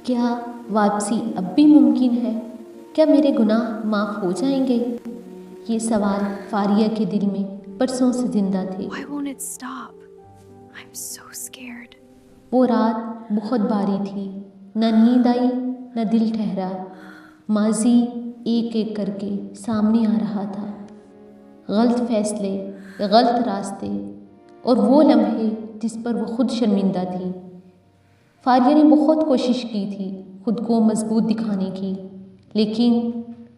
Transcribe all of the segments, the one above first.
کیا واپسی اب بھی ممکن ہے؟ کیا میرے گناہ معاف ہو جائیں گے؟ یہ سوال فاریہ کے دل میں برسوں سے زندہ تھے۔ Why won't it stop? I'm so scared. وہ رات بہت باری تھی، نہ نیند آئی نہ دل ٹھہرا۔ ماضی ایک ایک کر کے سامنے آ رہا تھا، غلط فیصلے، غلط راستے اور وہ لمحے جس پر وہ خود شرمندہ تھی۔ فاریہ نے بہت کوشش کی تھی خود کو مضبوط دکھانے کی، لیکن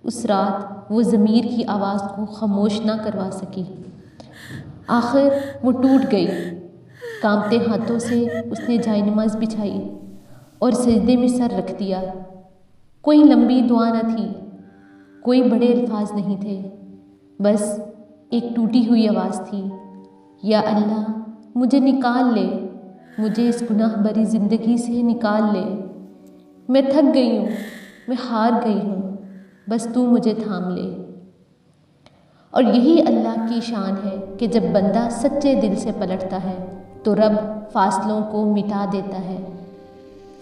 اس رات وہ ضمیر کی آواز کو خاموش نہ کروا سکی۔ آخر وہ ٹوٹ گئی۔ کانپتے ہاتھوں سے اس نے جائے نماز بچھائی اور سجدے میں سر رکھ دیا۔ کوئی لمبی دعا نہ تھی، کوئی بڑے الفاظ نہیں تھے، بس ایک ٹوٹی ہوئی آواز تھی، یا اللہ مجھے نکال لے، مجھے اس گناہ بری زندگی سے نکال لے۔ میں تھک گئی ہوں، میں ہار گئی ہوں، بس تو مجھے تھام لے۔ اور یہی اللہ کی شان ہے کہ جب بندہ سچے دل سے پلٹتا ہے تو رب فاصلوں کو مٹا دیتا ہے۔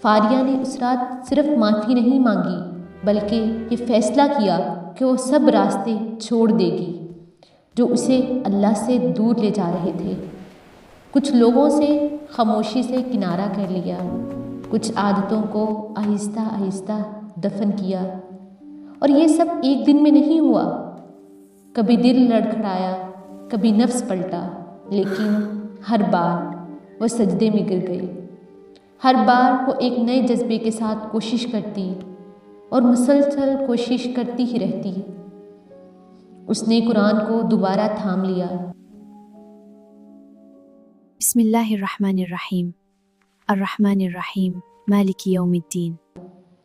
فاریہ نے اس رات صرف معافی نہیں مانگی، بلکہ یہ فیصلہ کیا کہ وہ سب راستے چھوڑ دے گی جو اسے اللہ سے دور لے جا رہے تھے۔ کچھ لوگوں سے خاموشی سے کنارہ کر لیا، کچھ عادتوں کو آہستہ آہستہ دفن کیا، اور یہ سب ایک دن میں نہیں ہوا۔ کبھی دل لڑکھڑایا، کبھی نفس پلٹا، لیکن ہر بار وہ سجدے میں گر گئی۔ ہر بار وہ ایک نئے جذبے کے ساتھ کوشش کرتی اور مسلسل کوشش کرتی ہی رہتی۔ اس نے قرآن کو دوبارہ تھام لیا۔ بسم اللہ الرحمن الرحیم، الرحمن الرحیم، مالک یوم الدین۔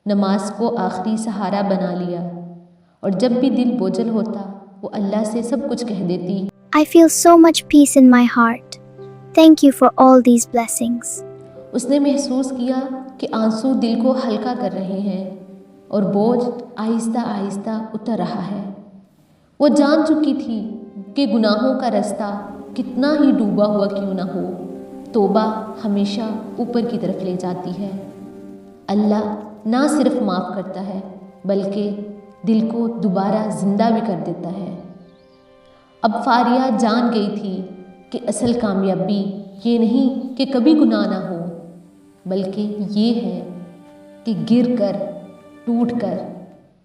نماز کو آخری سہارا بنا لیا، اور جب بھی دل بوجھل ہوتا وہ اللہ سے سب کچھ کہہ دیتی۔ I feel so much peace in my heart. Thank you for all these blessings. اس نے محسوس کیا کہ آنسو دل کو ہلکا کر رہے ہیں اور بوجھ آہستہ آہستہ اتر رہا ہے۔ وہ جان چکی تھی کہ گناہوں کا رستہ کتنا ہی ڈوبا ہوا کیوں نہ ہو، توبہ ہمیشہ اوپر کی طرف لے جاتی ہے۔ اللہ نہ صرف معاف کرتا ہے بلکہ دل کو دوبارہ زندہ بھی کر دیتا ہے۔ اب فاریہ جان گئی تھی کہ اصل کامیابی یہ نہیں کہ کبھی گناہ نہ ہو، بلکہ یہ ہے کہ گر کر، ٹوٹ کر،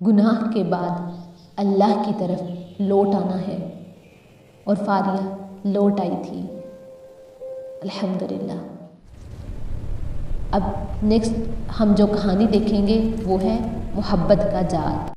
گناہ کے بعد اللہ کی طرف لوٹ آنا ہے، اور فاریہ لوٹ آئی تھی، الحمدللہ۔ اب نیکسٹ ہم جو کہانی دیکھیں گے وہ ہے محبت کا جال۔